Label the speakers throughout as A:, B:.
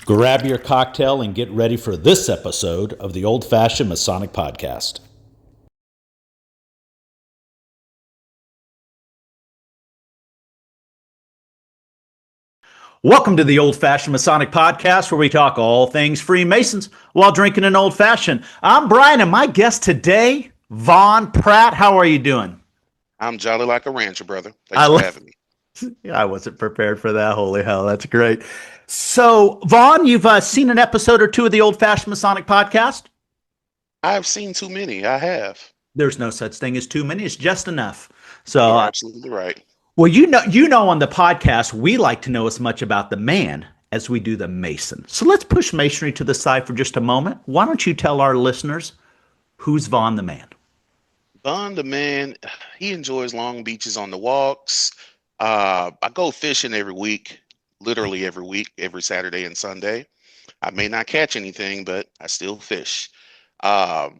A: Grab your cocktail and get ready for this episode of the Old Fashioned Masonic Podcast. Welcome to the Old Fashioned Masonic Podcast, where we talk all things Freemasons while drinking an old fashioned. I'm Brian, and my guest today, Vaughn Pratt. How are you doing?
B: I'm jolly like a rancher, brother. Thanks for having me.
A: I wasn't prepared for that. Holy hell, that's great. So, Vaughn, you've seen an episode or two of the Old Fashioned Masonic Podcast?
B: I've seen too many. I have.
A: There's no such thing as too many. It's just enough. So,
B: You're absolutely right.
A: Well, you know, on the podcast, we like to know as much about the man as we do the Mason. So let's push Masonry to the side for just a moment. Why don't you tell our listeners who's Vaughn the man?
B: Vaughn the man, he enjoys long beaches on the walks. I go fishing every week, literally every week, every Saturday and Sunday. I may not catch anything, but I still fish. I'm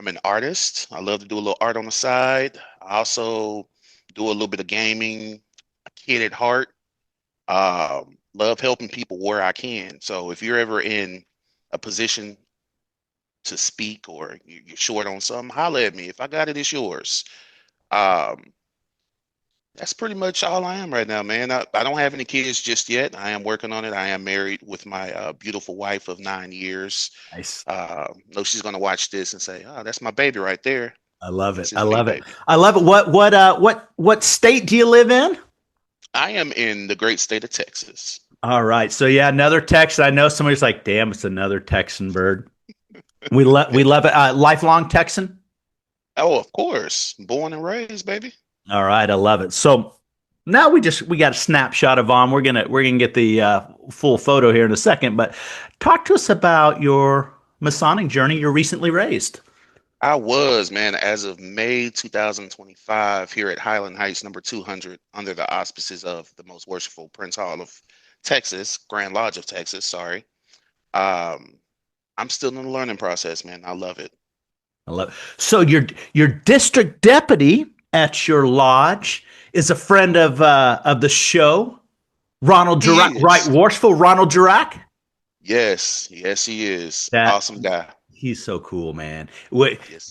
B: an artist. I love to do a little art on the side. I also do a little bit of gaming, a kid at heart. Love helping people where I can. So if you're ever in a position to speak or you're short on something, holler at me. If I got it, it's yours. That's pretty much all I am right now, man. I don't have any kids just yet. I am working on it. I am married with my beautiful wife of 9 years.
A: Nice.
B: Know she's going to watch this and say, "Oh, that's my baby right there."
A: I love it. I love it. I love it. What state do you live in?
B: I am in the great state of Texas.
A: All right. So yeah, another Texan. I know somebody's like, "Damn, it's another Texan Byrd." We love it. Lifelong Texan.
B: Oh, of course. Born and raised, baby.
A: All right, I love it. So now we got a snapshot of Vaughn. We're gonna get the full photo here in a second. But talk to us about your Masonic journey. You're recently raised.
B: I was, man, as of May 2025 here at Highland Heights, number 200, under the auspices of the most worshipful Prince Hall of Texas, Grand Lodge of Texas. Sorry. I'm still in the learning process, man. I love it.
A: I love it. So your district deputy at your lodge is a friend of the show, Ronald Jurack, right? Worshipful Ronald Jurack.
B: Yes, he is. Awesome guy.
A: He's so cool, man.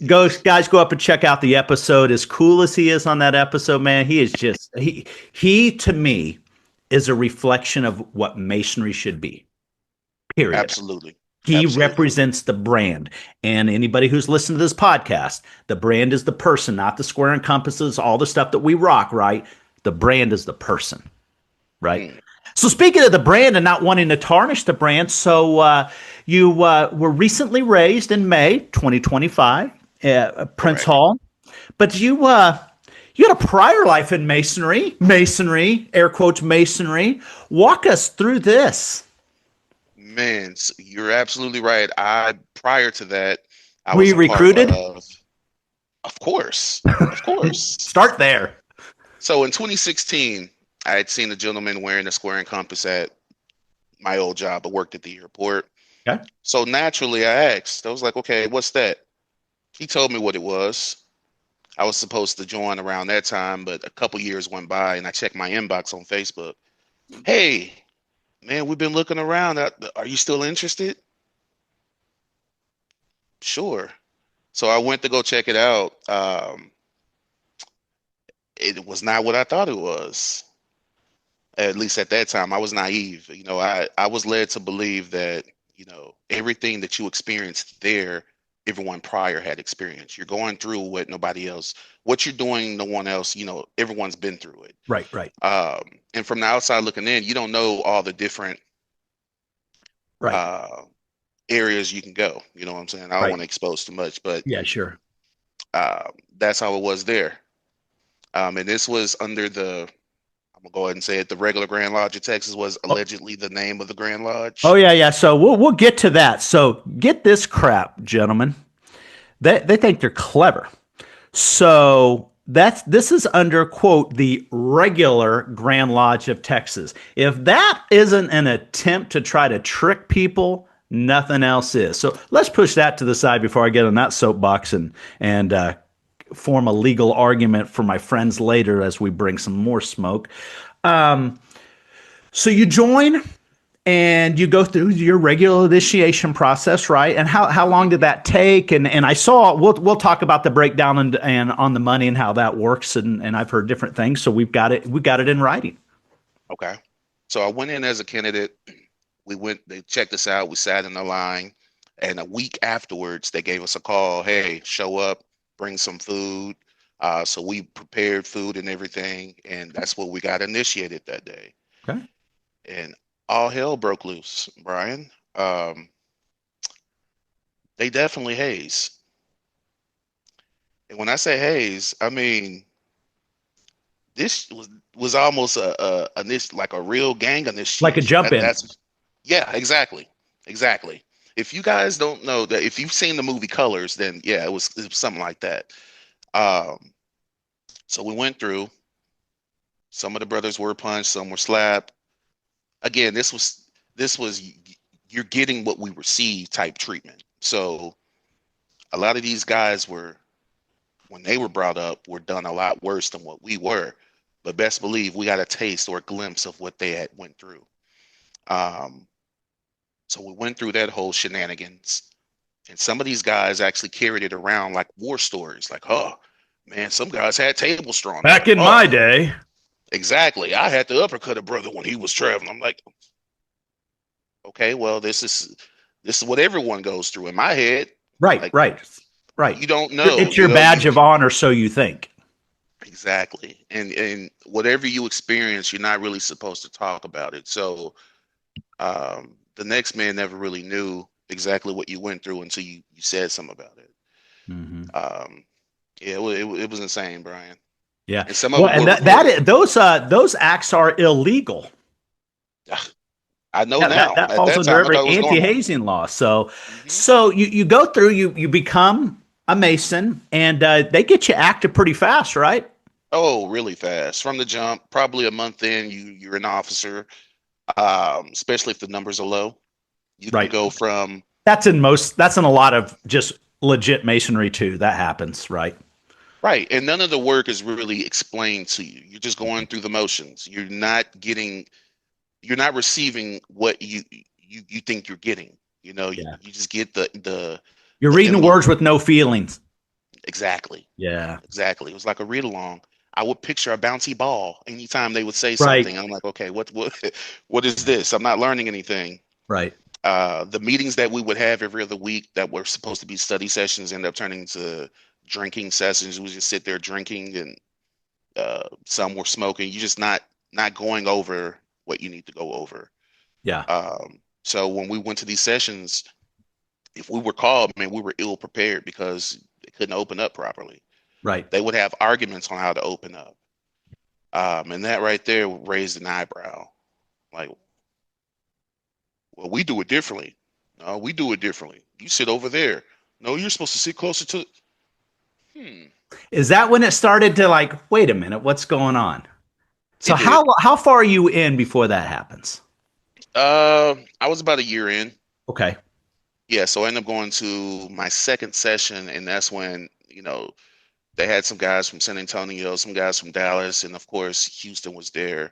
A: Guys, go up and check out the episode. As cool as he is on that episode, man, he is just he to me is a reflection of what Masonry should be. Period.
B: Absolutely.
A: He represents the brand. And anybody who's listened to this podcast, the brand is the person, not the square and compasses, all the stuff that we rock, right? The brand is the person, right? So speaking of the brand and not wanting to tarnish the brand, so you were recently raised in May 2025 at Prince Hall, but you had a prior life in Masonry, air quotes Masonry. Walk us through this.
B: Man, you're absolutely right. Prior to that, I
A: were
B: was
A: you recruited?
B: Of course.
A: Start there.
B: So in 2016, I had seen a gentleman wearing a square and compass at my old job. I worked at the airport.
A: Okay.
B: So naturally, I asked. I was like, "Okay, what's that?" He told me what it was. I was supposed to join around that time, but a couple years went by, and I checked my inbox on Facebook. Hey, man, we've been looking around. Are you still interested? Sure. So I went to go check it out. It was not what I thought it was. At least at that time, I was naive. You know, I was led to believe that, everything that you experienced there, everyone prior had experienced. You're going through what nobody else, what you're doing, no one else, everyone's been through it.
A: Right.
B: And from the outside looking in, you don't know all the different areas you can go. You know what I'm saying? I don't want to expose too much, but
A: yeah, sure.
B: That's how it was there. And this was under I'm gonna go ahead and say it, the regular Grand Lodge of Texas was allegedly the name of the Grand Lodge.
A: Oh yeah. So we'll get to that. So get this crap, gentlemen. They think they're clever. So this is under, quote, the regular Grand Lodge of Texas. If that isn't an attempt to try to trick people, nothing else is. So let's push that to the side before I get on that soapbox and form a legal argument for my friends later as we bring some more smoke. So you join and you go through your regular initiation process, right? And how long did that take? And I saw we'll talk about the breakdown and on the money and how that works. And I've heard different things, so we got it in writing.
B: Okay. So I went in as a candidate. They checked us out. We sat in the line. And a week afterwards, they gave us a call. Hey, show up, bring some food. So we prepared food and everything. And that's what we got initiated that day.
A: Okay.
B: And all hell broke loose, Brian. They definitely haze. And when I say haze, I mean, this was almost like a real gang initiation.
A: Like a jump in.
B: Yeah, exactly. Exactly. If you guys don't know that, if you've seen the movie Colors, then yeah, it was something like that. So we went through. Some of the brothers were punched, some were slapped. Again, this was you're getting what we received type treatment. So a lot of these guys were, when they were brought up, were done a lot worse than what we were. But best believe we got a taste or a glimpse of what they had went through. So we went through that whole shenanigans, and some of these guys actually carried it around like war stories. Like, oh man, some guys had tables drawn
A: Back in my day.
B: Exactly. I had to uppercut a brother when he was traveling. I'm like, okay, well, this is what everyone goes through in my head.
A: Right,
B: like,
A: right.
B: You don't know.
A: It's your badge of honor, so you think.
B: Exactly. And whatever you experience, you're not really supposed to talk about it. So the next man never really knew exactly what you went through until you said something about it.
A: Mm-hmm.
B: Yeah, it was insane, Brian.
A: Yeah.
B: And some of
A: those acts are illegal.
B: I know now.
A: That falls under every anti-hazing law. So, so you go through, you become a Mason, and they get you active pretty fast, right?
B: Oh, really fast. From the jump, probably a month in, you're an officer, especially if the numbers are low. You can go from...
A: That's in a lot of just legit Masonry too. That happens, right?
B: Right. And none of the work is really explained to you. You're just going through the motions. You're not receiving what you think you're getting. You just get
A: you're reading words with no feelings.
B: Exactly.
A: Yeah.
B: Exactly. It was like a read along. I would picture a bouncy ball anytime they would say something. I'm like, okay, what is this? I'm not learning anything.
A: Right.
B: The meetings that we would have every other week that were supposed to be study sessions end up turning to drinking sessions. We just sit there drinking, and some were smoking. You're just not going over what you need to go over.
A: Yeah.
B: So when we went to these sessions, if we were called, man, we were ill prepared because they couldn't open up properly.
A: Right.
B: They would have arguments on how to open up. And that right there raised an eyebrow. Like, well, we do it differently. No, we do it differently. You sit over there. No, you're supposed to sit closer to...
A: Is that when it started to like, wait a minute, what's going on? So how far are you in before that happens?
B: I was about a year in.
A: Okay.
B: Yeah, so I ended up going to my second session, and that's when, they had some guys from San Antonio, some guys from Dallas, and of course, Houston was there.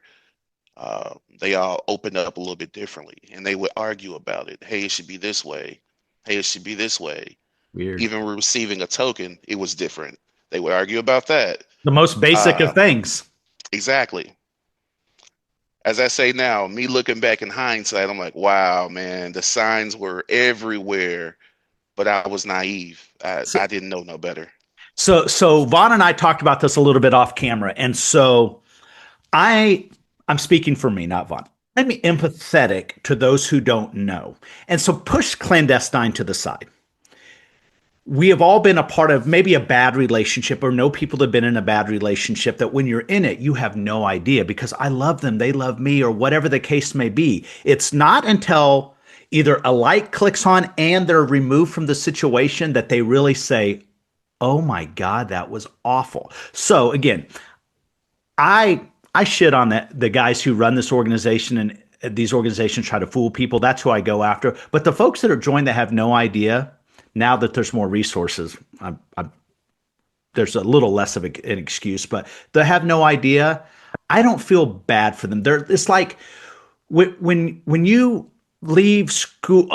B: They all opened up a little bit differently, and they would argue about it. Hey, it should be this way. Hey, it should be this way.
A: Weird.
B: Even receiving a token, it was different. They would argue about that.
A: The most basic of things.
B: Exactly. As I say now, me looking back in hindsight, I'm like, wow, man, the signs were everywhere, but I was naive. I didn't know no better.
A: So Vaughn and I talked about this a little bit off camera. And so I'm speaking for me, not Vaughn. I'm empathetic to those who don't know. And so push clandestine to the side. We have all been a part of maybe a bad relationship, or know people that have been in a bad relationship, that when you're in it, you have no idea, because I love them, they love me, or whatever the case may be. It's not until either a light clicks on and they're removed from the situation that they really say, oh my God, that was awful. So again, I shit on the guys who run this organization, and these organizations try to fool people. That's who I go after. But the folks that are joined that have no idea, now that there's more resources, there's a little less of an excuse, but they have no idea. I don't feel bad for them. It's like when you leave school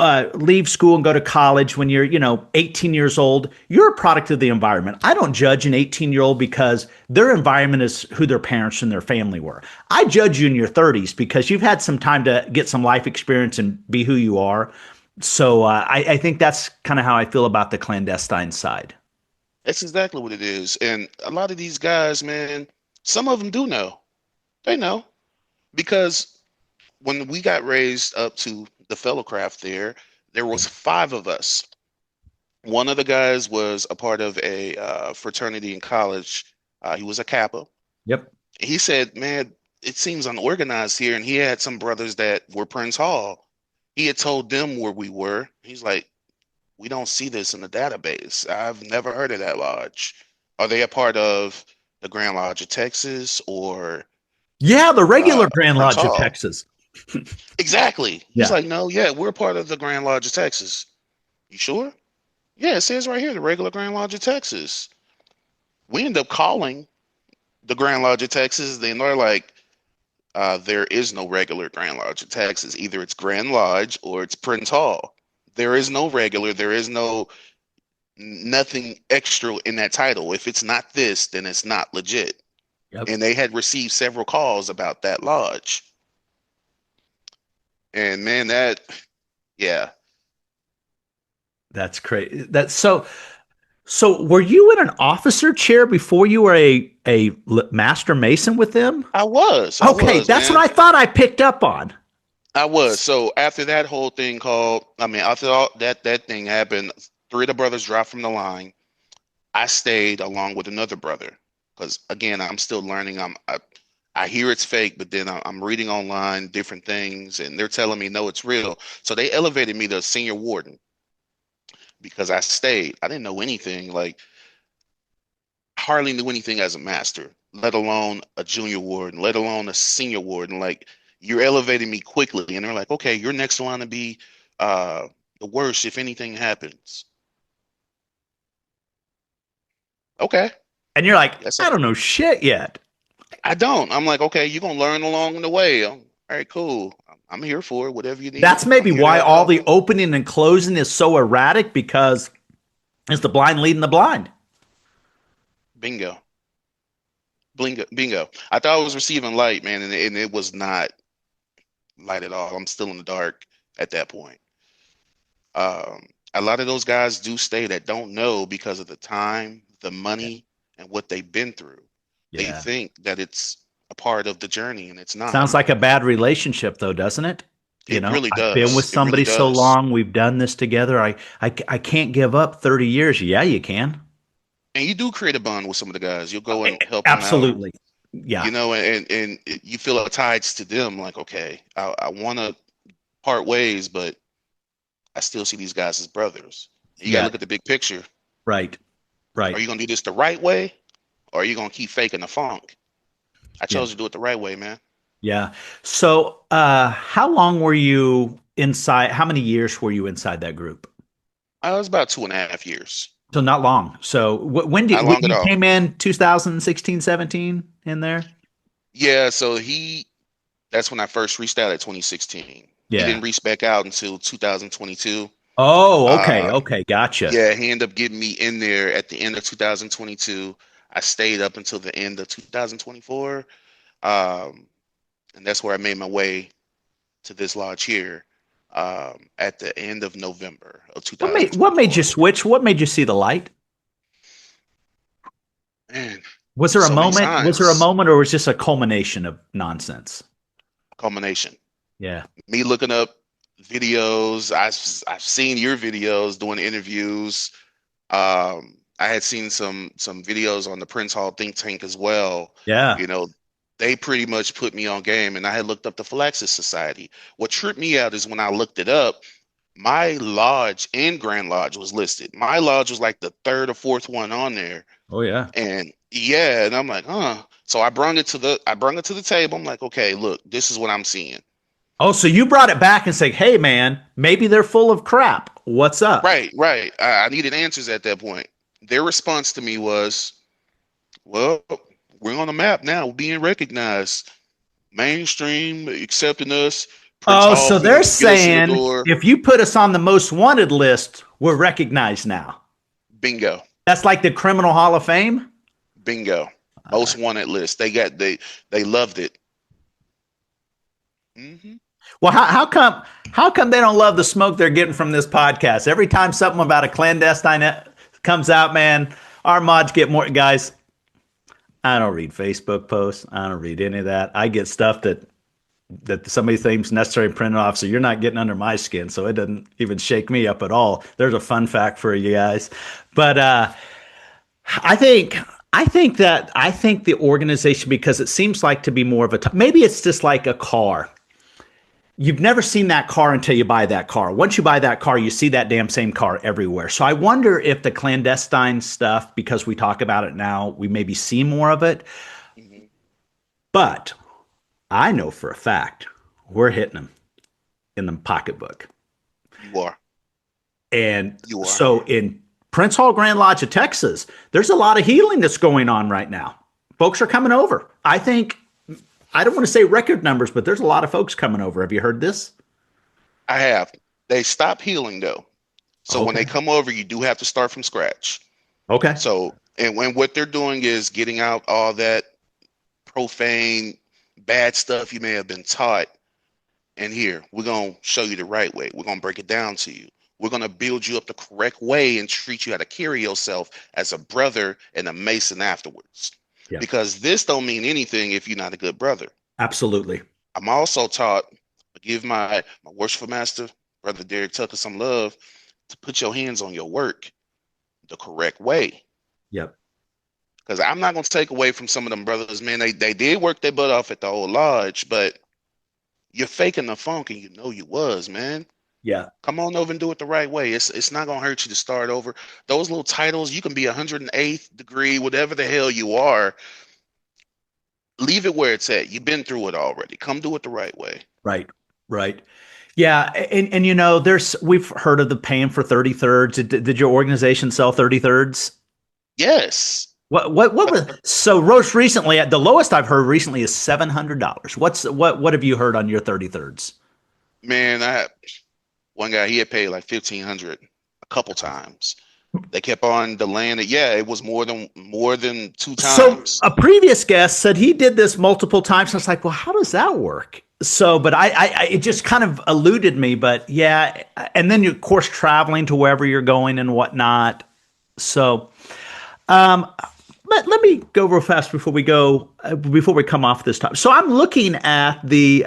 A: and go to college when you're, 18 years old. You're a product of the environment. I don't judge an 18-year-old because their environment is who their parents and their family were. I judge you in your 30s because you've had some time to get some life experience and be who you are. So I think that's kind of how I feel about the clandestine side.
B: That's exactly what it is. And a lot of these guys, man, some of them do know. They know because when we got raised up to the fellow craft there was five of us. One of the guys was a part of a fraternity in college. He was a Kappa.
A: Yep.
B: He said, man, it seems unorganized here. And he had some brothers that were Prince Hall. He had told them where we were. He's like, we don't see this in the database. I've never heard of that lodge. Are they a part of the Grand Lodge of Texas or
A: Yeah, the regular Grand
B: Prince
A: Lodge of
B: Hall?
A: Texas.
B: Exactly. He's
A: Yeah.
B: like, no, yeah, we're part of the Grand Lodge of Texas. You sure? Yeah, it says right here, the regular Grand Lodge of Texas. We end up calling the Grand Lodge of Texas. Then they're like, there is no regular Grand Lodge of Texas. Either it's Grand Lodge or it's Prince Hall. There is no regular. There is nothing extra in that title. If it's not this, then it's not legit.
A: Yep.
B: And they had received several calls about that lodge. And man, yeah,
A: That's crazy. That's so. So, were you in an officer chair before you were a master mason with them?
B: I
A: Okay,
B: was,
A: that's what
B: man.
A: I thought I picked up on.
B: I was. So after that whole thing after all that thing happened, three of the brothers dropped from the line. I stayed along with another brother because again, I'm still learning. I hear it's fake, but then I'm reading online different things, and they're telling me no, it's real. So they elevated me to senior warden because I stayed. I didn't know anything, like hardly knew anything as a master, let alone a junior warden, let alone a senior warden. Like you're elevating me quickly, and they're like, okay, you're next one to be uh, the worst if anything happens. Okay,
A: And you're like,
B: that's
A: I don't know shit yet.
B: I don't. I'm like, okay, you're gonna learn along the way. All right, cool. I'm here for it. Whatever you need,
A: That's
B: I'm
A: maybe
B: here to
A: why
B: help
A: all
B: out.
A: the opening and closing is so erratic because it's the blind leading the blind.
B: Bingo, bingo, bingo. I thought I was receiving light, man, and it was not light at all. I'm still in the dark at that point. Um, a lot of those guys do stay that don't know because of the time, the money, and what they've been through. They
A: Yeah.
B: think that it's a part of the journey, and it's not.
A: Sounds like a bad relationship, though, doesn't it?
B: It really
A: I've been with
B: does. It really
A: somebody so
B: does.
A: long. We've done this together. I can't give up 30 years. Yeah, you can.
B: And you do create a bond with some of the guys. You'll go and help them out,
A: Absolutely. Yeah.
B: and you feel ties to them. Like, okay, I want to part ways, but I still see these guys as brothers. You got to
A: Yeah.
B: look at the big picture.
A: Right.
B: Are
A: Right.
B: you going to do this the right way, or are you going to keep faking the funk? I
A: Yeah.
B: chose to do it the right way, man.
A: Yeah. So, how long were you inside? How many years were you inside that group?
B: I was about 2.5 years.
A: So not long. So
B: Not
A: when
B: long at
A: you
B: all.
A: came in 2016, 17 in there?
B: Yeah, so that's when I first reached out at 2016. He
A: Yeah.
B: didn't reach back out until 2022.
A: Oh, okay.
B: Uh,
A: Okay. Gotcha.
B: yeah, he ended up getting me in there at the end of 2022. I stayed up until the end of 2024. Um, and that's where I made my way to this lodge here at the end of November of
A: What made you
B: 2024.
A: switch? What made you see the light?
B: Man,
A: Was there a
B: so many
A: moment? Was there a
B: signs,
A: moment or was just a culmination of nonsense?
B: culmination.
A: Yeah.
B: Me looking up videos. I've seen your videos doing interviews. I had seen some videos on the Prince Hall think tank as well.
A: Yeah.
B: You know, they pretty much put me on game, and I had looked up the Phylaxis Society. What tripped me out is when I looked it up, my lodge and Grand Lodge was listed. My lodge was like the third or fourth one on there,
A: Oh yeah.
B: and yeah, and I'm like, huh. So I brung it to the table. I'm like, okay, look, this is what I'm seeing.
A: Oh, so you brought it back and said, "Hey man, maybe they're full of crap. What's up?"
B: Right, right. I needed answers at that point. Their response to me was, well, we're on the map now, we're being recognized. Mainstream accepting us. Prince
A: Oh,
B: Hall
A: so they're
B: Freemason, get us in the
A: saying
B: door.
A: if you put us on the most wanted list, we're recognized now.
B: Bingo.
A: That's like the Criminal Hall of Fame.
B: Bingo. Most wanted list. They loved it. Hmm.
A: Well, how come they don't love the smoke they're getting from this podcast? Every time something about a clandestine comes out, man, our mods get more. Guys, I don't read Facebook posts. I don't read any of that. I get stuff that somebody thinks necessary printed off, so you're not getting under my skin, so it doesn't even shake me up at all. There's a fun fact for you guys. But I think the organization, because it seems like to be more of a maybe it's just like a car. You've never seen that car until you buy that car. Once you buy that car, you see that damn same car everywhere. So I wonder if the clandestine stuff, because we talk about it now, we maybe see more of it.
B: Hmm.
A: But I know for a fact we're hitting them in the pocketbook.
B: You are.
A: And
B: You are.
A: so in Prince Hall Grand Lodge of Texas, there's a lot of healing that's going on right now. Folks are coming over. I think, I don't want to say record numbers, but there's a lot of folks coming over. Have you heard this?
B: I have. They stop healing though. So when
A: Okay.
B: they come over, you do have to start from scratch.
A: Okay.
B: So, and when what they're doing is getting out all that profane, bad stuff you may have been taught. And here, we're going to show you the right way. We're going to break it down to you. We're going to build you up the correct way and treat you how to carry yourself as a brother and a Mason afterwards.
A: Yeah.
B: Because this don't mean anything if you're not a good brother.
A: Absolutely.
B: I'm also taught to give my worshipful master, Brother Derek Tucker, some love, to put your hands on your work the correct way.
A: Yep.
B: Because I'm not going to take away from some of them brothers, man. They did work their butt off at the old lodge, but you're faking the funk and you know you was, man.
A: Yeah.
B: Come on over and do it the right way. It's not going to hurt you to start over. Those little titles, you can be 108th degree, whatever the hell you are. Leave it where it's at. You've been through it already. Come do it the right way.
A: Right. Right. Yeah. And you know, we've heard of the paying for 33rds. Did your organization sell 33rds?
B: Yes.
A: What was so most recently, the lowest I've heard recently is $700. What have you heard on your 33rds?
B: Man, one guy, he had paid like 1,500 a couple times. They kept on delaying it. Yeah, it was more than 2 times.
A: So a previous guest said he did this multiple times. I was like, well, how does that work? So, but I it just kind of eluded me. But yeah, and then you, of course, traveling to wherever you're going and whatnot. So, let me go real fast before we come off this topic. So I'm looking at the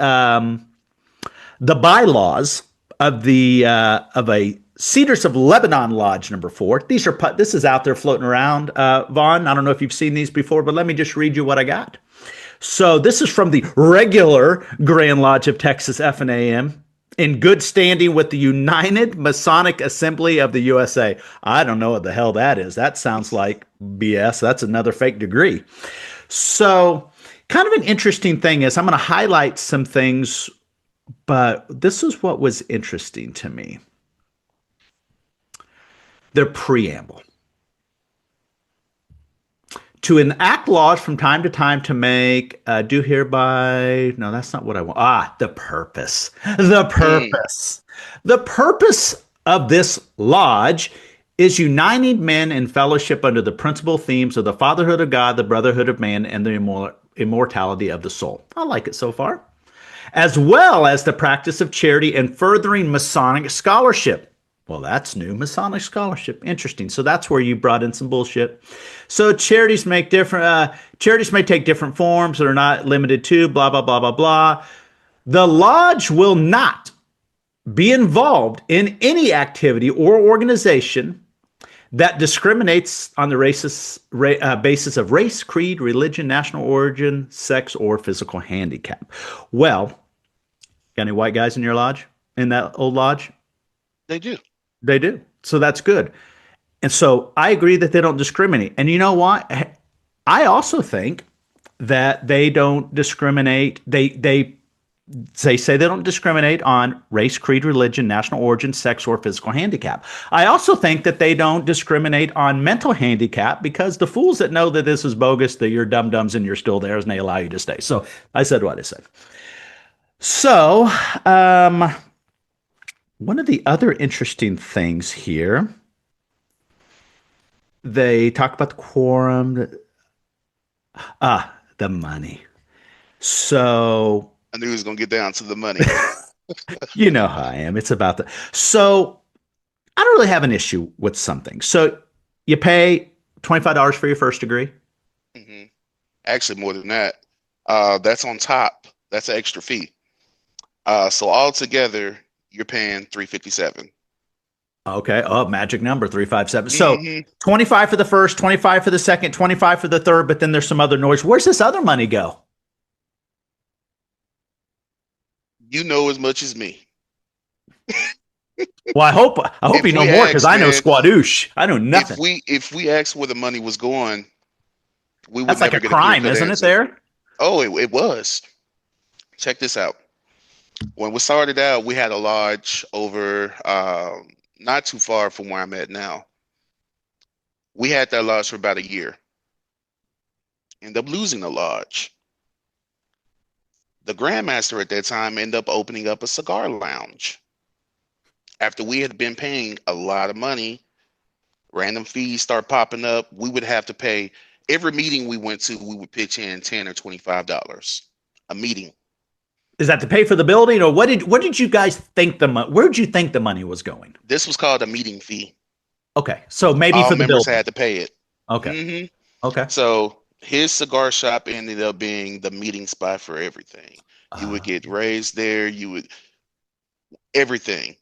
A: bylaws of a Cedars of Lebanon Lodge number 4. This is out there floating around. Vaughn, I don't know if you've seen these before, but let me just read you what I got. So this is from the regular Grand Lodge of Texas FNAM, in good standing with the United Masonic Assembly of the USA. I don't know what the hell that is. That sounds like BS. That's another fake degree. So kind of an interesting thing is I'm going to highlight some things, but this is what was interesting to me. Their preamble. To enact laws from time to time to make, do hereby, no, that's not what I want. The purpose. The purpose. The purpose of this lodge is uniting men in fellowship under the principal themes of the fatherhood of God, the brotherhood of man, and the immortality of the soul. I like it so far. As well as the practice of charity and furthering Masonic scholarship. Well, that's new. Masonic scholarship. Interesting. So that's where you brought in some bullshit. So charities may take different forms that are not limited to blah, blah, blah, blah, blah. The lodge will not be involved in any activity or organization that discriminates on the basis of race, creed, religion, national origin, sex, or physical handicap. Well, got any white guys in your lodge? In that old lodge?
B: They do.
A: They do. So that's good. And so I agree that they don't discriminate. And you know what? I also think that they don't discriminate. They say they don't discriminate on race, creed, religion, national origin, sex, or physical handicap. I also think that they don't discriminate on mental handicap, because the fools that know that this is bogus, that you're dum-dums and you're still there, and they allow you to stay. So I said what I said. So, um, one of the other interesting things here, they talk about the quorum, the money. So,
B: I knew he was gonna get down to the money.
A: you know how I am. It's about the. So, I don't really have an issue with something. So, you pay $25 for your first degree.
B: Hmm. Actually, more than that. That's on top. That's an extra fee. So altogether, you're paying 357.
A: Okay. Oh, magic number 357. So,
B: Hmm.
A: 25 for the first, 25 for the second, 25 for the third, but then there's some other noise. Where's this other money go?
B: You know as much as me.
A: Well, I hope you
B: If
A: know
B: we
A: more because
B: ask,
A: I know
B: man,
A: squadoosh. I know
B: if
A: nothing.
B: we asked where the money was going, we would
A: That's like
B: never
A: a
B: get a clear
A: crime,
B: cut
A: isn't it?
B: answer.
A: There.
B: Oh, it was. Check this out. When we started out, we had a lodge over not too far from where I'm at now. We had that lodge for about a year. Ended up losing the lodge. The Grandmaster at that time ended up opening up a cigar lounge. After we had been paying a lot of money, random fees start popping up. We would have to pay every meeting we went to, we would pitch in $10 or $25 a meeting.
A: Is that to pay for the building, or what did you guys think where did you think the money was going?
B: This was called a meeting fee.
A: Okay, so maybe
B: All
A: for the
B: members
A: building.
B: had to pay it.
A: Okay,
B: Hmm.
A: okay.
B: So his cigar shop ended up being the meeting spot for everything. You would
A: Uh,
B: get raised there, you would everything.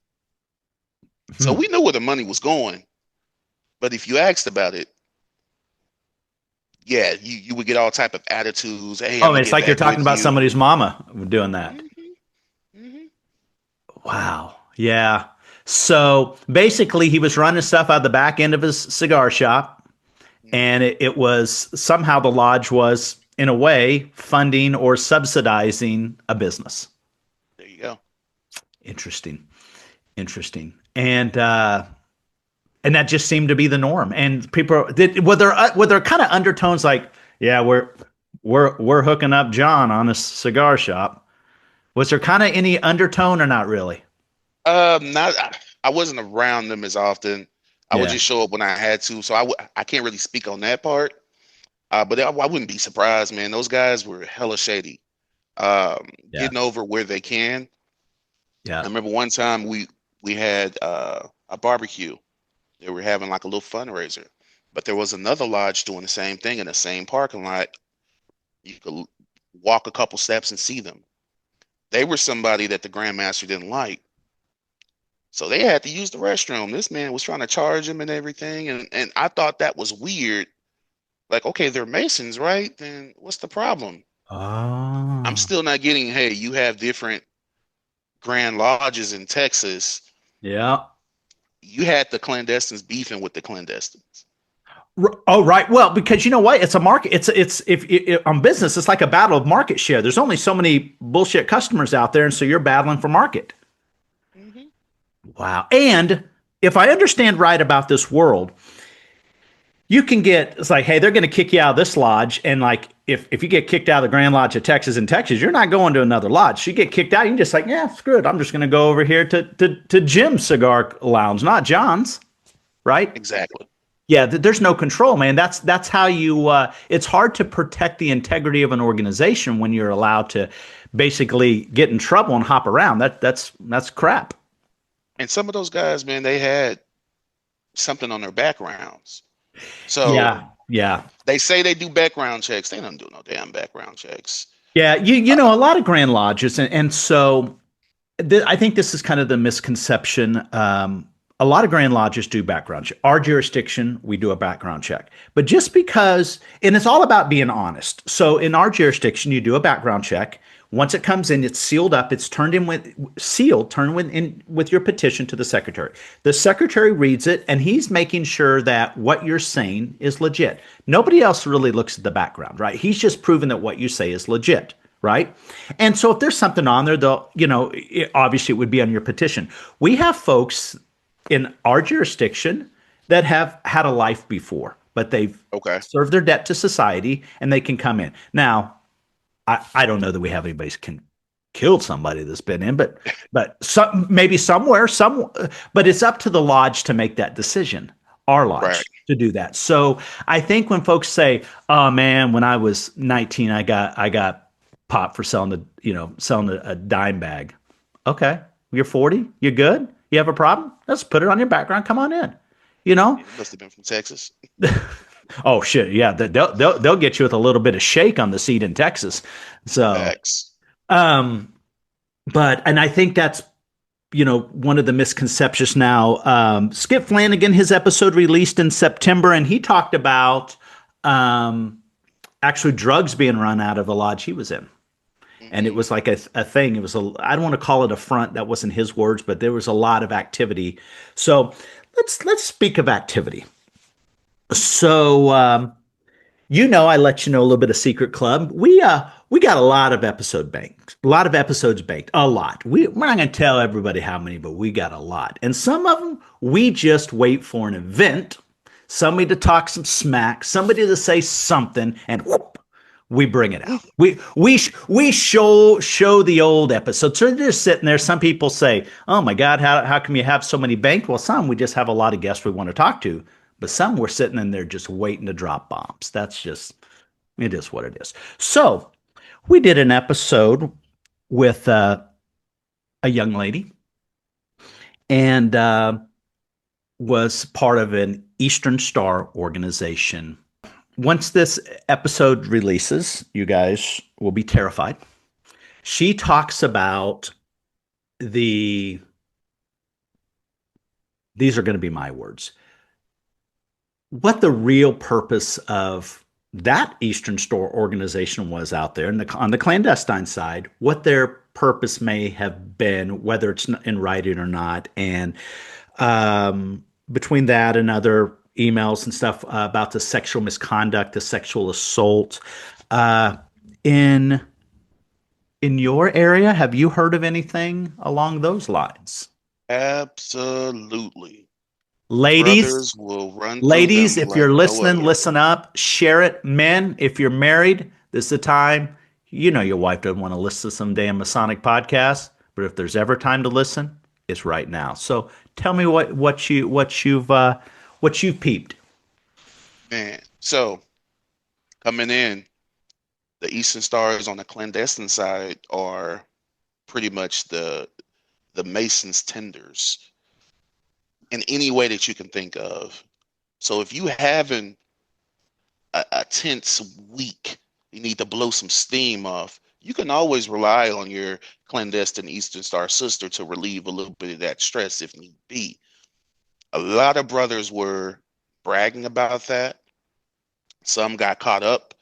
B: So
A: hmm.
B: we knew where the money was going. But if you asked about it, yeah, you would get all type of attitudes. Hey, I'm
A: Oh,
B: gonna
A: it's
B: get
A: like you're
B: back
A: talking
B: with
A: about
B: you.
A: somebody's mama doing that.
B: Hmm. Hmm.
A: Wow. Yeah. So basically, he was running stuff out the back end of his cigar shop, and
B: Hmm.
A: it was somehow the lodge was, in a way, funding or subsidizing a business.
B: There you go.
A: Interesting. Interesting. And that just seemed to be the norm. And were there kind of undertones like, yeah, we're hooking up John on a cigar shop. Was there kind of any undertone or not really?
B: Not I wasn't around them as often. I would
A: Yeah.
B: just show up when I had to, so I can't really speak on that part. But I wouldn't be surprised, man. Those guys were hella shady.
A: Yeah.
B: Getting over where they can. I
A: Yeah.
B: remember one time we had a barbecue. They were having like a little fundraiser, but there was another lodge doing the same thing in the same parking lot. You could walk a couple steps and see them. They were somebody that the Grandmaster didn't like. So they had to use the restroom. This man was trying to charge him and everything. And I thought that was weird. Like, okay, they're Masons, right? Then what's the problem? I'm
A: Oh.
B: still not getting, hey, you have different Grand Lodges in Texas.
A: Yeah.
B: You had the clandestines beefing with the clandestines.
A: Oh, right. Well, because you know what? It's a market. It's if on business, it's like a battle of market share. There's only so many bullshit customers out there, and so you're battling for market.
B: Hmm.
A: Wow. And if I understand right about this world, you can get it's like, hey, they're going to kick you out of this lodge, and like if you get kicked out of the Grand Lodge of Texas in Texas, you're not going to another lodge. You get kicked out, you can just like, yeah, screw it. I'm just going to go over here to Jim's Cigar Lounge, not John's, right?
B: Exactly.
A: Yeah, there's no control, man. That's how you. It's hard to protect the integrity of an organization when you're allowed to basically get in trouble and hop around. That's crap.
B: And some of those guys, man, they had something on their backgrounds. So
A: Yeah, yeah,
B: they say they do background checks. They don't do no damn background checks.
A: yeah. You
B: Uh,
A: know a lot of Grand Lodges, and so I think this is kind of the misconception. A lot of Grand Lodges do background check. Our jurisdiction, we do a background check. But just because, and it's all about being honest. So in our jurisdiction, you do a background check. Once it comes in, it's sealed up. It's turned in with sealed, turned in with your petition to the secretary. The secretary reads it, and he's making sure that what you're saying is legit. Nobody else really looks at the background, right? He's just proving that what you say is legit, right? And so if there's something on there, obviously it would be on your petition. We have folks in our jurisdiction that have had a life before, but they've
B: okay.
A: served their debt to society and they can come in. Now, I don't know that we have anybody's killed somebody that's been in, but maybe somewhere, but it's up to the lodge to make that decision. Our
B: Right.
A: lodge to do that. So I think when folks say, "Oh man, when I was 19, I got popped for selling a dime bag." Okay, you're 40, you're good. You have a problem? Let's put it on your background. Come on in. You know?
B: Yeah, he must have been from Texas.
A: Oh shit, yeah. They'll get you with a little bit of shake on the seat in Texas. So,
B: Facts.
A: um, and I think that's one of the misconceptions now. Skip Flanagan, his episode released in September, and he talked about um, actually drugs being run out of the lodge he was in. And it
B: Hmm.
A: was like a thing. It was I don't want to call it a front. That wasn't his words, but there was a lot of activity. So let's speak of activity. So I let you know a little bit of Secret Club. We got a lot of episodes banked, a lot. We're not going to tell everybody how many, but we got a lot, and some of them we just wait for an event, somebody to talk some smack, somebody to say something, and whoop, we bring it out. We show the old episodes. So they're just sitting there. Some people say, "Oh my God, how come you have so many banked?" Well, some we just have a lot of guests we want to talk to, but some we're sitting in there just waiting to drop bombs. That's just it is what it is. So we did an episode with a young lady and was part of an Eastern Star organization. Once this episode releases, you guys will be terrified. She talks about the, these are going to be my words, what the real purpose of that Eastern Star organization was out there on the clandestine side, what their purpose may have been, whether it's in writing or not. And between that and other emails and stuff about the sexual misconduct, the sexual assault, uh, in in your area, have you heard of anything along those lines?
B: Absolutely.
A: Ladies,
B: Brothers will run through
A: Ladies,
B: them
A: if
B: like
A: you're
B: no
A: listening,
B: other.
A: listen up, share it. Men, if you're married, this is the time. You know your wife doesn't want to listen to some damn Masonic podcast, but if there's ever time to listen, it's right now. So tell me what you've peeped.
B: Man. So coming in, the Eastern Stars on the clandestine side are pretty much the Masons tenders in any way that you can think of. So if you having a tense week, you need to blow some steam off. You can always rely on your clandestine Eastern Star sister to relieve a little bit of that stress if need be. A lot of brothers were bragging about that. Some got caught up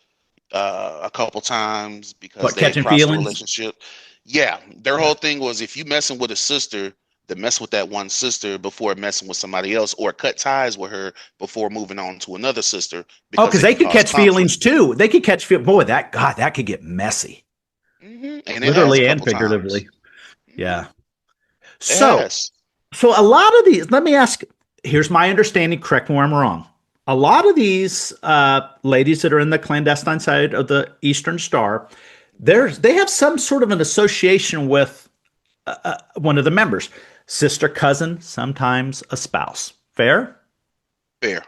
B: a couple times because
A: What,
B: they had
A: catching
B: crossed the
A: feelings?
B: relationship. Yeah, their whole thing was if you messing with a sister, then mess with that one sister before messing with somebody else, or cut ties with her before moving on to another sister
A: Oh,
B: because
A: because
B: it
A: they
B: can
A: could
B: cause
A: catch feelings
B: conflict.
A: too. They could catch feel. Boy, that could get messy,
B: And it has a
A: literally and
B: couple times.
A: figuratively.
B: Hmm.
A: Yeah.
B: It
A: So
B: has.
A: So a lot of these, let me ask, here's my understanding, correct me where I'm wrong. A lot of these ladies that are in the clandestine side of the Eastern Star, they have some sort of an association with one of the members, sister, cousin, sometimes a spouse. Fair?
B: Fair.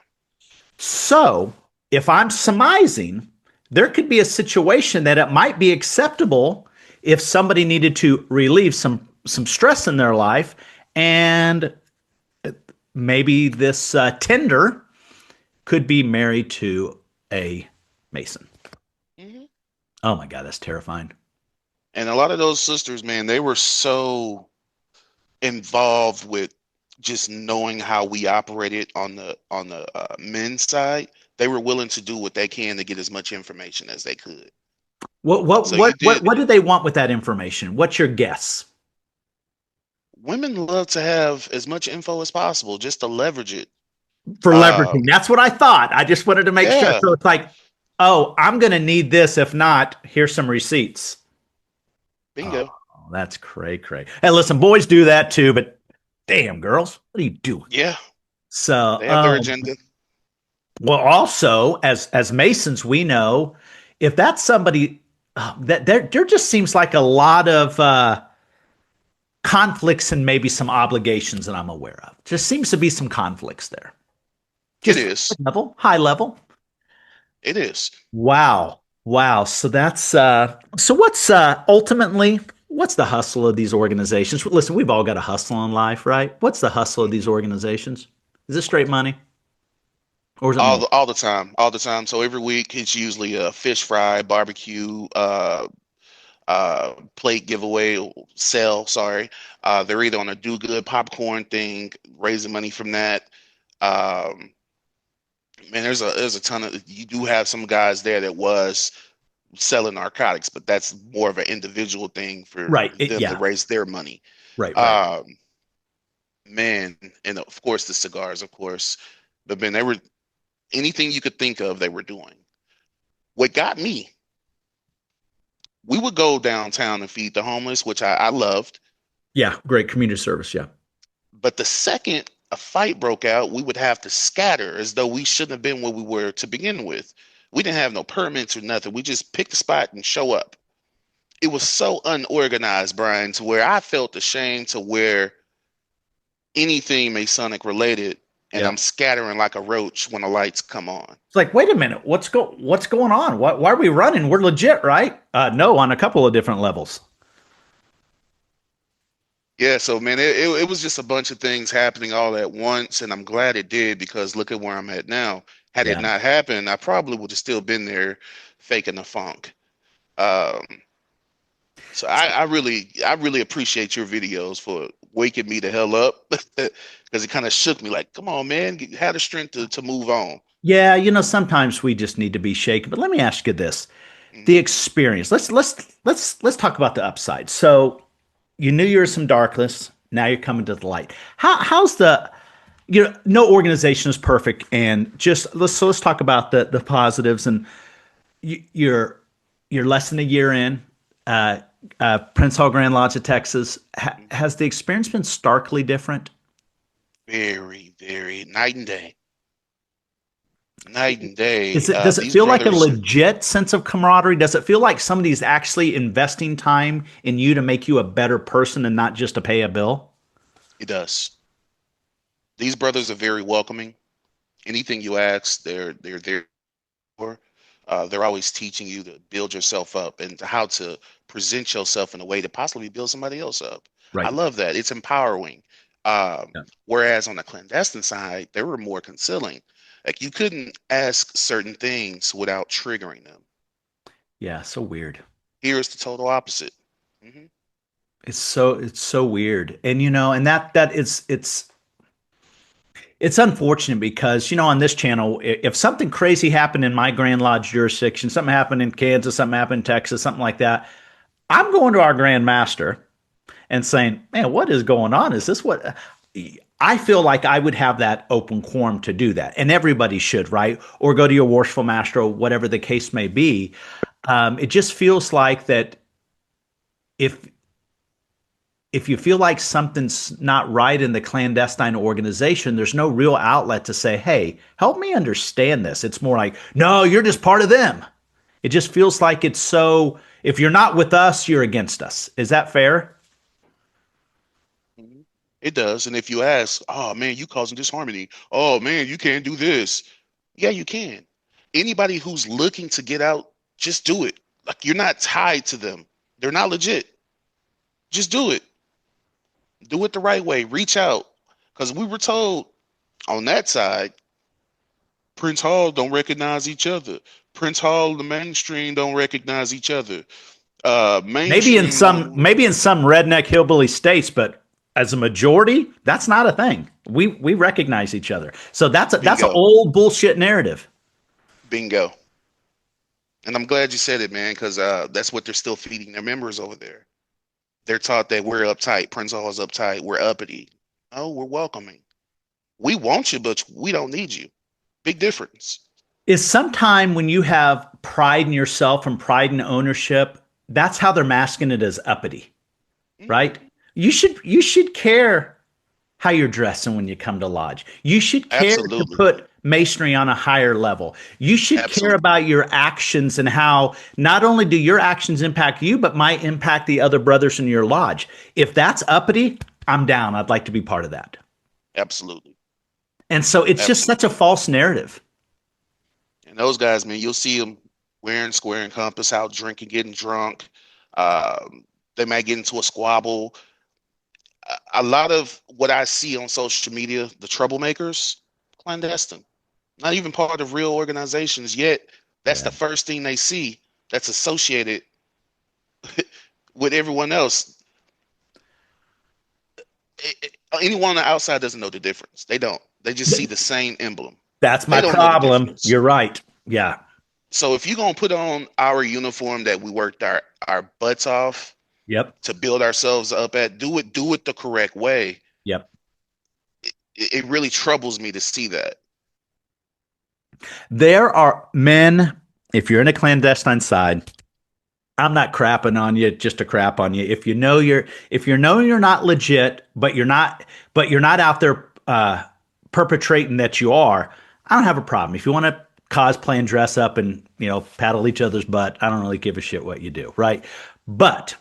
A: So if I'm surmising, there could be a situation that it might be acceptable if somebody needed to relieve some stress in their life and maybe this tender could be married to a Mason.
B: Hmm.
A: Oh my God, that's terrifying.
B: And a lot of those sisters, man, they were so involved with just knowing how we operated on the men's side. They were willing to do what they can to get as much information as they could.
A: What what
B: So
A: what
B: you
A: what
B: did.
A: what do they want with that information? What's your guess?
B: Women love to have as much info as possible just to leverage it.
A: For leveraging.
B: Um,
A: That's what I thought. I just wanted to make sure.
B: yeah,
A: So it's like, oh, I'm going to need this. If not, here's some receipts. Oh,
B: bingo.
A: that's cray. Hey, listen, boys do that too, but damn, girls, what are you doing?
B: Yeah,
A: So,
B: they have their agenda.
A: well, also as Masons, we know if that's somebody. that there just seems like a lot of conflicts and maybe some obligations that I'm aware of. Just seems to be some conflicts there.
B: It
A: Just
B: is.
A: high level.
B: It is.
A: Wow. Wow. So that's so what's ultimately what's the hustle of these organizations? Listen, we've all got a hustle in life, right? What's the hustle of these organizations? Is it straight money or is it more?
B: All the time, all the time. So every week it's usually a fish fry, barbecue, plate giveaway, sale. Sorry, they're either on a do good popcorn thing, raising money from that. Um, Man, there's a ton of you do have some guys there that was selling narcotics, but that's more of an individual thing for
A: Right.
B: them to
A: Yeah.
B: raise their money.
A: Right, right.
B: Um, man, and of course the cigars, of course. But man, they were anything you could think of, they were doing. What got me, we would go downtown and feed the homeless, which I loved.
A: Yeah, great community service, yeah.
B: But the second a fight broke out, we would have to scatter as though we shouldn't have been where we were to begin with. We didn't have no permits or nothing. We just picked a spot and show up. It was so unorganized, Brian, to where I felt ashamed to wear anything Masonic related, and
A: Yeah.
B: I'm scattering like a roach when the lights come on.
A: It's like, wait a minute, what's going on? Why are we running? We're legit, right? No, on a couple of different levels.
B: Yeah, so man, it was just a bunch of things happening all at once, and I'm glad it did because look at where I'm at now. Had it
A: Yeah.
B: not happened, I probably would have still been there faking the funk. Um, so I really appreciate your videos for waking me the hell up because it kind of shook me like, come on, man, have the strength to move on.
A: Yeah, sometimes we just need to be shaken. But let me ask you this. The
B: Mhm.
A: experience. Let's talk about the upside. So you knew you were some darkness. Now you're coming to the light. How's the no organization is perfect, and just let's talk about the positives. And you, you're you're less than a year in. Uh, Prince Hall Grand Lodge of Texas. Has the experience been starkly different?
B: Very, very night and day. Night and day.
A: Does it
B: These
A: feel like a
B: brothers,
A: legit sense of camaraderie? Does it feel like somebody's actually investing time in you to make you a better person and not just to pay a bill?
B: it does. These brothers are very welcoming. Anything you ask, they're there for. They're always teaching you to build yourself up and how to present yourself in a way to possibly build somebody else up. I
A: Right.
B: love that. It's empowering. Um,
A: Yeah.
B: Whereas on the clandestine side, they were more concealing. Like you couldn't ask certain things without triggering them.
A: Yeah, so weird.
B: Here's the total opposite. Hmm.
A: It's so weird. And and that it's unfortunate because on this channel, if something crazy happened in my Grand Lodge jurisdiction, something happened in Kansas, something happened in Texas, something like that, I'm going to our Grand Master and saying, man, what is going on? Is this what I feel like I would have that open quorum to do that? And everybody should, right? Or go to your worshipful master or whatever the case may be. It just feels like that if if you feel like something's not right in the clandestine organization, there's no real outlet to say, hey, help me understand this. It's more like, no, you're just part of them. It just feels like it's so, if you're not with us, you're against us. Is that fair?
B: Hmm. It does. And if you ask, oh man, you causing disharmony. Oh man, you can't do this. Yeah, you can. Anybody who's looking to get out, just do it. Like you're not tied to them. They're not legit. Just do it. Do it the right way. Reach out. Because we were told on that side, Prince Hall don't recognize each other. Prince Hall, the mainstream don't recognize each other. Mainstream don't.
A: Maybe in some redneck hillbilly states, but as a majority, that's not a thing. We recognize each other. So that's an
B: Bingo.
A: old bullshit narrative.
B: Bingo. And I'm glad you said it, man, because that's what they're still feeding their members over there. They're taught that we're uptight. Prince Hall is uptight. We're uppity. Oh, we're welcoming. We want you, but we don't need you. Big difference.
A: Is sometime when you have pride in yourself and pride in ownership, that's how they're masking it as uppity, right?
B: Mhm.
A: You should care how you're dressing when you come to lodge. You should care to
B: Absolutely.
A: put masonry on a higher level. You should care
B: Absolutely.
A: about your actions and how not only do your actions impact you, but might impact the other brothers in your lodge. If that's uppity, I'm down. I'd like to be part of that.
B: Absolutely.
A: And so it's just such
B: Absolutely.
A: a false narrative.
B: And those guys, man, you'll see them wearing square and compass, out drinking, getting drunk. They might get into a squabble. A lot of what I see on social media, the troublemakers, clandestine, not even part of real organizations yet. That's
A: Yeah.
B: the first thing they see that's associated with everyone else. Anyone on the outside doesn't know the difference. They don't. They just see the same emblem.
A: That's
B: They
A: my
B: don't know the
A: problem.
B: difference.
A: You're right. Yeah.
B: So if you're gonna put on our uniform that we worked our butts off
A: Yep.
B: to build ourselves up at, do it the correct way.
A: Yep.
B: It really troubles me to see that.
A: There are men, if you're in a clandestine side, I'm not crapping on you just to crap on you. If you know you're not legit, but you're not out there perpetrating that you are, I don't have a problem. If you want to cosplay and dress up and, paddle each other's butt, I don't really give a shit what you do, right? But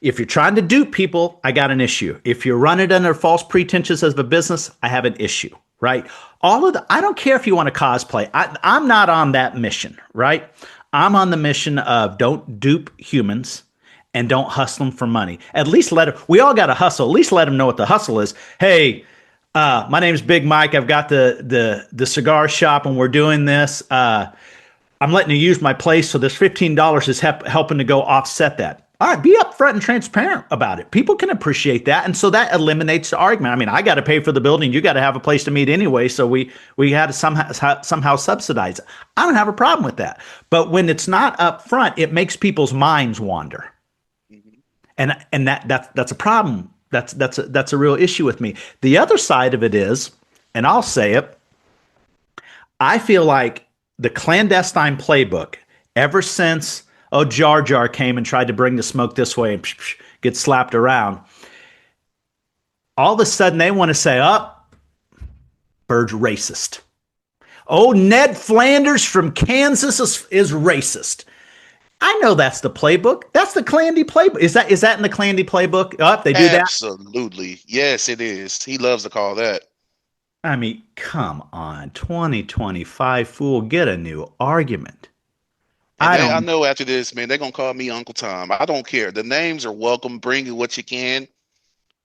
A: if you're trying to dupe people, I got an issue. If you're running under false pretenses of a business, I have an issue, right? I don't care if you want to cosplay. I'm not on that mission, right? I'm on the mission of don't dupe humans and don't hustle them for money. At least we all got to hustle. At least let them know what the hustle is. Hey, my name's Big Mike. I've got the cigar shop and we're doing this. I'm letting you use my place, so this $15 is helping to go offset that. All right, be upfront and transparent about it. People can appreciate that, and so that eliminates the argument. I mean, I got to pay for the building, you got to have a place to meet anyway, so we had to somehow subsidize it. I don't have a problem with that, but when it's not upfront, it makes people's minds wander,
B: Mhm.
A: and that's a problem. That's a real issue with me. The other side of it is, and I'll say it, I feel like the clandestine playbook, ever since Jar Jar came and tried to bring the smoke this way and get slapped around, all of a sudden they want to say, Byrd's racist. Oh, Ned Flanders from Kansas is racist. I know that's the playbook. That's the Clandy playbook. Is that in the Clandy playbook? They do that.
B: Absolutely. Yes, it is. He loves to call that.
A: I mean, come on, 2025 fool, get a new argument.
B: And
A: I
B: I
A: don't.
B: know after this, man, they're gonna call me Uncle Tom. I don't care. The names are welcome. Bring in what you can.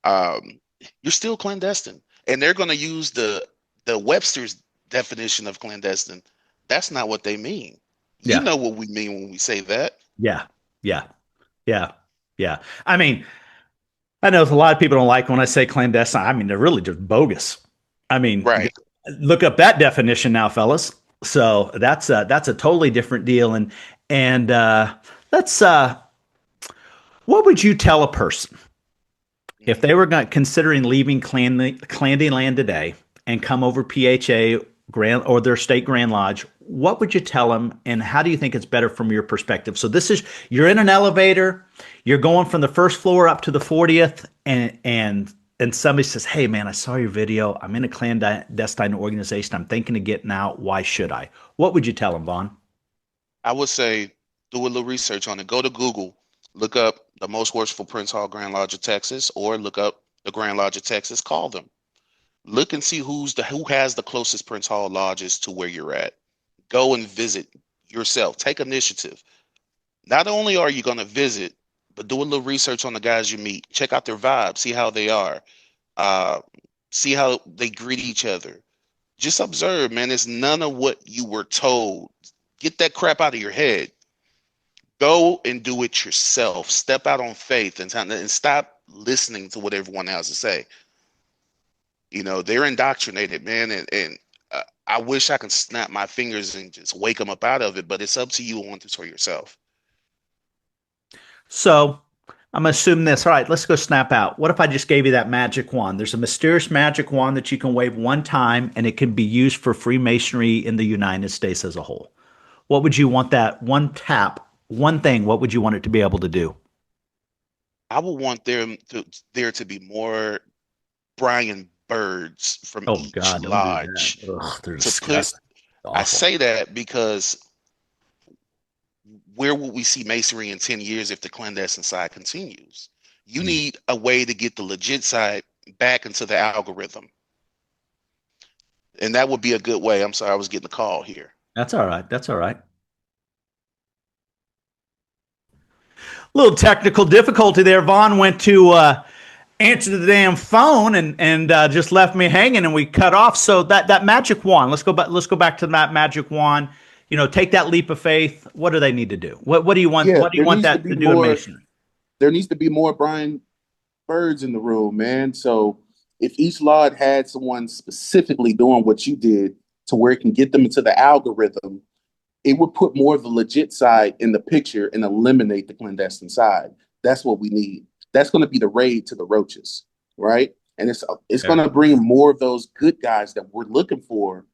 B: Um, you're still clandestine, and they're gonna use the Webster's definition of clandestine. That's not what they mean. You
A: Yeah,
B: know what we mean when we say that,
A: yeah, yeah, yeah, yeah. I mean, I know a lot of people don't like when I say clandestine. I mean, they're really just bogus. I mean,
B: right?
A: look up that definition now, fellas. So that's a totally different deal. And let's what would you tell a person if
B: Mhm.
A: they were considering leaving Clandy Land today and come over PHA Grand or their state Grand Lodge? What would you tell them, and how do you think it's better from your perspective? So this is you're in an elevator, you're going from the first floor up to the 40th, and somebody says, "Hey man, I saw your video. I'm in a clandestine organization. I'm thinking of getting out. Why should I?" What would you tell them, Vaughn?
B: I would say do a little research on it. Go to Google, look up the most worshipful Prince Hall Grand Lodge of Texas, or look up the Grand Lodge of Texas. Call them. Look and see who has the closest Prince Hall lodges to where you're at. Go and visit yourself. Take initiative. Not only are you going to visit, but do a little research on the guys you meet. Check out their vibe. See how they are. Uh, see how they greet each other. Just observe, man. It's none of what you were told. Get that crap out of your head. Go and do it yourself. Step out on faith and stop listening to what everyone has to say. They're indoctrinated, man, and I wish I could snap my fingers and just wake them up out of it, but it's up to you on this for yourself.
A: So I'm gonna assume this. All right, let's go snap out. What if I just gave you that magic wand? There's a mysterious magic wand that you can wave one time, and it can be used for Freemasonry in the United States as a whole. What would you want that one tap, one thing? What would you want it to be able to do?
B: I would want there to be more Brian birds from
A: Oh
B: each
A: God, don't do
B: lodge
A: that. Ugh, they're
B: to put.
A: disgusting.
B: I
A: Awful.
B: say that because where will we see masonry in 10 years if the clandestine side continues? You need a way to get the legit side back into the algorithm. And that would be a good way. I'm sorry, I was getting a call here.
A: That's all right. That's all right. Little technical difficulty there. Vaughn went to answer the damn phone and just left me hanging, and we cut off. So that magic wand. Let's go back. Let's go back to that magic wand. Take that leap of faith. What do they need to do? What do you want?
C: Yeah,
A: What do you
C: there
A: want
C: needs to
A: that
C: be
A: to do in
C: more.
A: masonry?
C: There needs to be more Brian Byrds in the room, man. So if each lord had someone specifically doing what you did to where it can get them into the algorithm, it would put more of the legit side in the picture and eliminate the clandestine side. That's what we need. That's going to be the raid to the roaches, right? And it's going to bring more of those good guys that we're looking for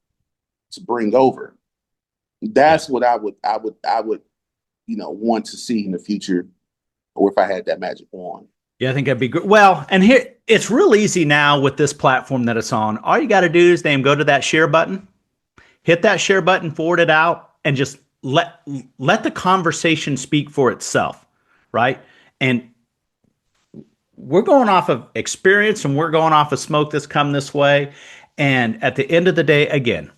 C: to bring over. That's what I would want to see in the future, or if I had that magic wand.
A: Yeah, I think that'd be good. Well, and here it's real easy now with this platform that it's on. All you got to do is go to that share button, hit that share button, forward it out, and just let the conversation speak for itself, right? And we're going off of experience, and we're going off of smoke that's come this way. And at the end of the day, again,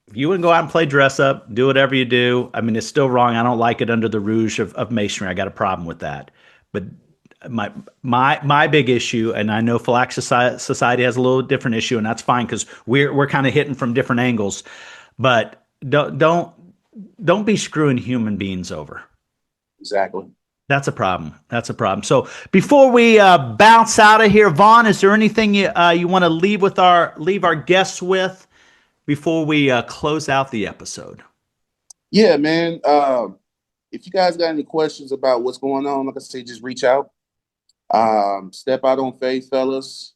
A: if you want to go out and play dress up, do whatever you do. I mean, it's still wrong. I don't like it under the rouge of masonry. I got a problem with that. But my big issue, and I know Phylax Society has a little different issue, and that's fine because we're kind of hitting from different angles. But don't be screwing human beings over.
C: Exactly.
A: That's a problem. That's a problem. So before we bounce out of here, Vaughn, is there anything you want to leave our guests with before we close out the episode?
C: Yeah, man. If you guys got any questions about what's going on, like I say, just reach out. Step out on faith, fellas.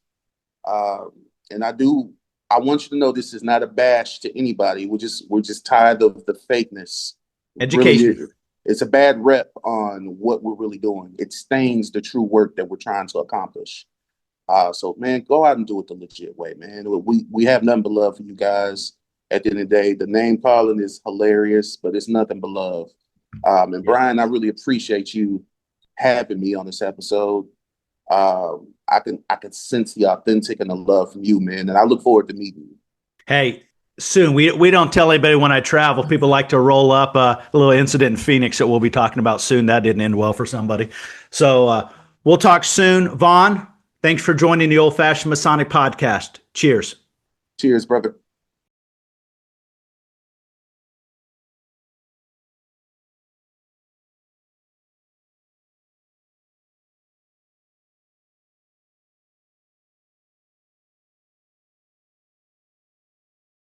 C: And I want you to know this is not a bash to anybody. We're just tired of the fakeness.
A: Education.
C: Really, it's a bad rep on what we're really doing. It stains the true work that we're trying to accomplish. So man, go out and do it the legit way, man. We have nothing but love for you guys. At the end of the day, the name calling is hilarious, but it's nothing but love. And Brian, I really appreciate you having me on this episode. I can sense the authentic and the love from you, man, and I look forward to meeting you.
A: Hey, soon. We don't tell anybody when I travel. People like to roll up a little incident in Phoenix that we'll be talking about soon. That didn't end well for somebody. So we'll talk soon. Vaughn, thanks for joining the Old Fashioned Masonic Podcast. Cheers.
C: Cheers, brother.